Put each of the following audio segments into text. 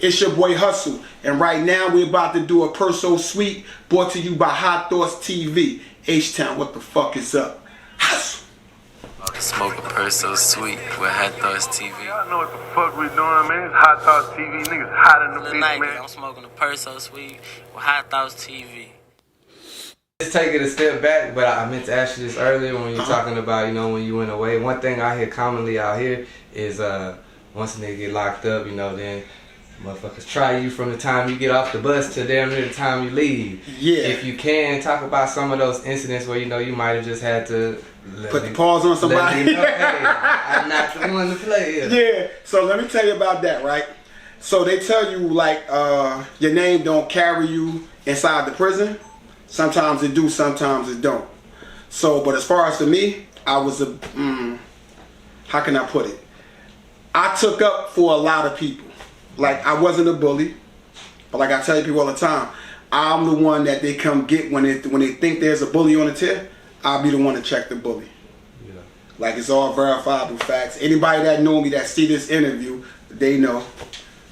It's your boy Huzsuh, and right now we're about to do a Perso Suite brought to you by HighThoughtsTV. H-Town, what the fuck is up? Huzsuh! About to smoke a Perso Suite with HighThoughtsTV. Y'all know what the fuck we doing, man. It's HighThoughtsTV. Niggas hot in the bitch, man. I'm smoking a Perso Suite with HighThougtsTV. Let's take it a step back, but I meant to ask you this earlier when you're talking about, you know, when you went away. One thing I hear commonly out here is once a nigga get locked up, you know, then motherfuckers try you from the time you get off the bus to damn near the time you leave. Yeah. If you can, talk about some of those incidents where, you know, you might have just had to put the pause on somebody. Know, hey, I'm not the one to play here. Yeah, so let me tell you about that, right? So they tell you, like, your name don't carry you inside the prison. Sometimes it do, sometimes it don't. So, but as far as for me, I was a, how can I put it? I took up for a lot of people. Like, I wasn't a bully, but like I tell people all the time, I'm the one that they come get when they think there's a bully on the tip. I'll be the one to check the bully. Yeah. Like, it's all verifiable facts. Anybody that know me that see this interview, they know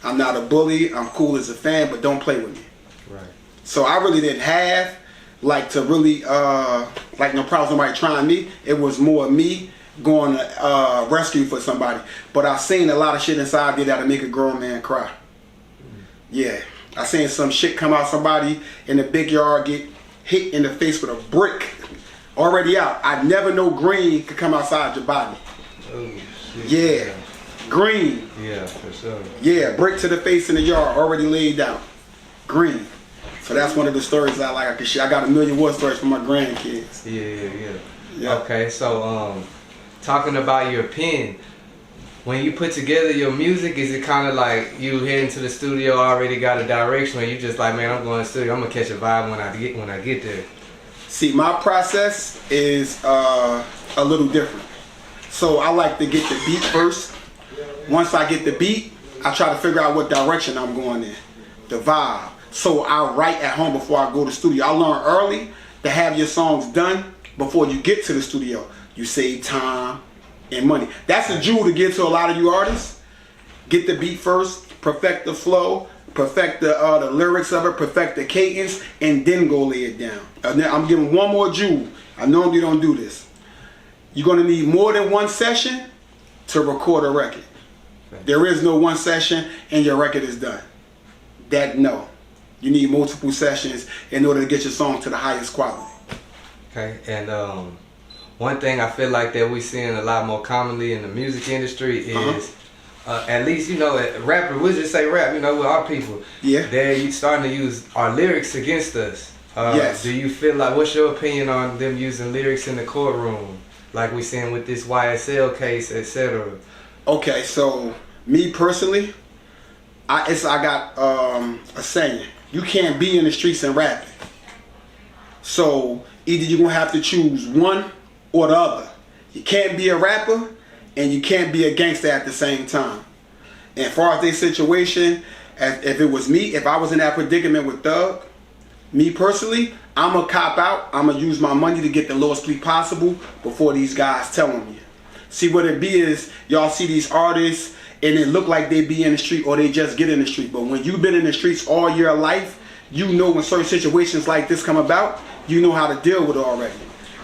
I'm not a bully. I'm cool as a fan, but don't play with me. Right. So I really didn't have like to really like no problem somebody trying me. It was more me going to rescue for somebody. But I seen a lot of shit inside there that'll make a grown man cry. Yeah, I seen some shit come out, somebody in the big yard get hit in the face with a brick already out. I never know green could come outside your body. Oh, shit. Yeah, green. Yeah, for sure. Yeah, brick to the face in the yard already laid out. Green. So that's one of the stories I like. I got a million war stories from my grandkids. Yeah. Okay, so talking about your pen, when you put together your music, is it kind of like you heading to the studio already got a direction, or you just like, man, I'm going to the studio, I'm gonna catch a vibe when I get there? See, my process is a little different. So I like to get the beat first. Once I get the beat, I try to figure out what direction I'm going in, the vibe. So I write at home before I go to the studio. I learn early to have your songs done before you get to the studio. You save time and money. That's the jewel to get to a lot of you artists. Get the beat first, perfect the flow, perfect the lyrics of it, perfect the cadence, and then go lay it down. And then I'm giving one more jewel. I normally don't do this. You're going to need more than one session to record a record. There is no one session and your record is done. No. You need multiple sessions in order to get your song to the highest quality. Okay, and one thing I feel like that we're seeing a lot more commonly in the music industry is, at least, you know, rapper, we'll just say rap, you know, with our people. Yeah. They're starting to use our lyrics against us. Yes. Do you feel like, what's your opinion on them using lyrics in the courtroom? Like we seeing with this YSL case, etc. Okay, so me personally, I got a saying. You can't be in the streets and rap it. So either you're going to have to choose one or the other. You can't be a rapper and you can't be a gangster at the same time. And as far as their situation, if it was me, if I was in that predicament with Thug, me personally, I'm going to cop out. I'm going to use my money to get the lowest plea possible before these guys tell on me. See, what it be is, y'all see these artists and it look like they be in the street or they just get in the street. But when you've been in the streets all your life, you know when certain situations like this come about, you know how to deal with it already.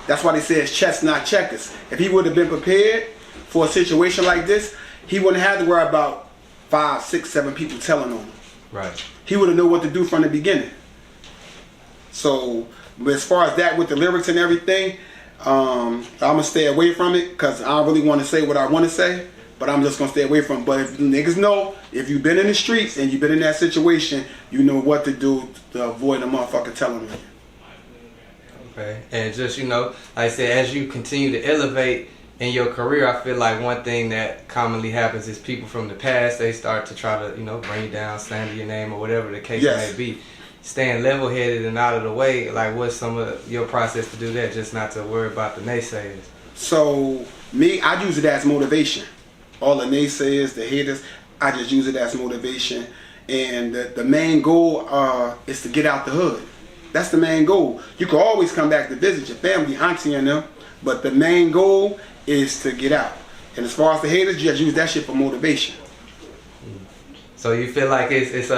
That's why they say it's chess, not checkers. If he would have been prepared for a situation like this, he wouldn't have to worry about 5, 6, 7 people telling on him. Right. He would have known what to do from the beginning. So, but as far as that with the lyrics and everything, I'm going to stay away from it because I don't really want to say what I want to say. But I'm just going to stay away from it. But if niggas know, if you've been in the streets and you've been in that situation, you know what to do to avoid a motherfucker telling you. Okay. And just, you know, like I said, as you continue to elevate in your career, I feel like one thing that commonly happens is people from the past, they start to try to, you know, bring you down, slander your name or whatever the case may be. Staying level-headed and out of the way, like what's some of your process to do that, just not to worry about the naysayers? So, me, I use it as motivation. All the naysayers, the haters, I just use it as motivation. And the main goal is to get out the hood. That's the main goal. You can always come back to visit your family, auntie and them, but the main goal is to get out. And as far as the haters, you just use that shit for motivation. So you feel like it's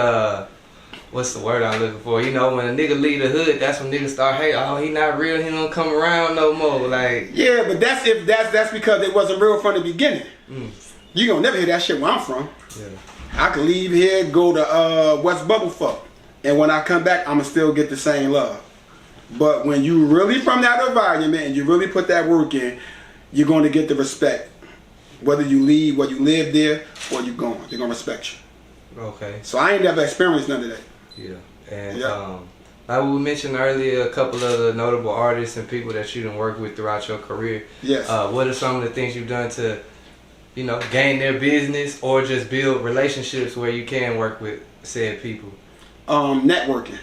what's the word I'm looking for? You know, when a nigga leave the hood, that's when niggas start hating. Oh, he not real. He don't come around no more. Like, yeah, but that's because it wasn't real from the beginning. You gonna never hear that shit where I'm from. yeah. I could leave here, go to West Bubblefuck, and when I come back, I'ma still get the same love. But when you really from that environment and you really put that work in, you're gonna get the respect. Whether you leave, whether you live there, or you gone, they're gonna respect you. Okay. So I ain't never experienced none of that. Yeah. And like we mentioned earlier, a couple of the notable artists and people that you done worked with throughout your career. Yes. What are some of the things you've done to, you know, gain their business or just build relationships where you can work with said people? Networking.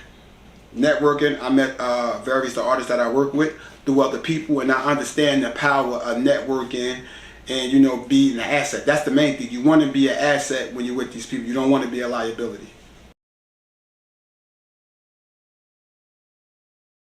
I met various artists that I work with through other people, and I understand the power of networking and, being an asset. That's the main thing. You want to be an asset when you're with these people. You don't want to be a liability.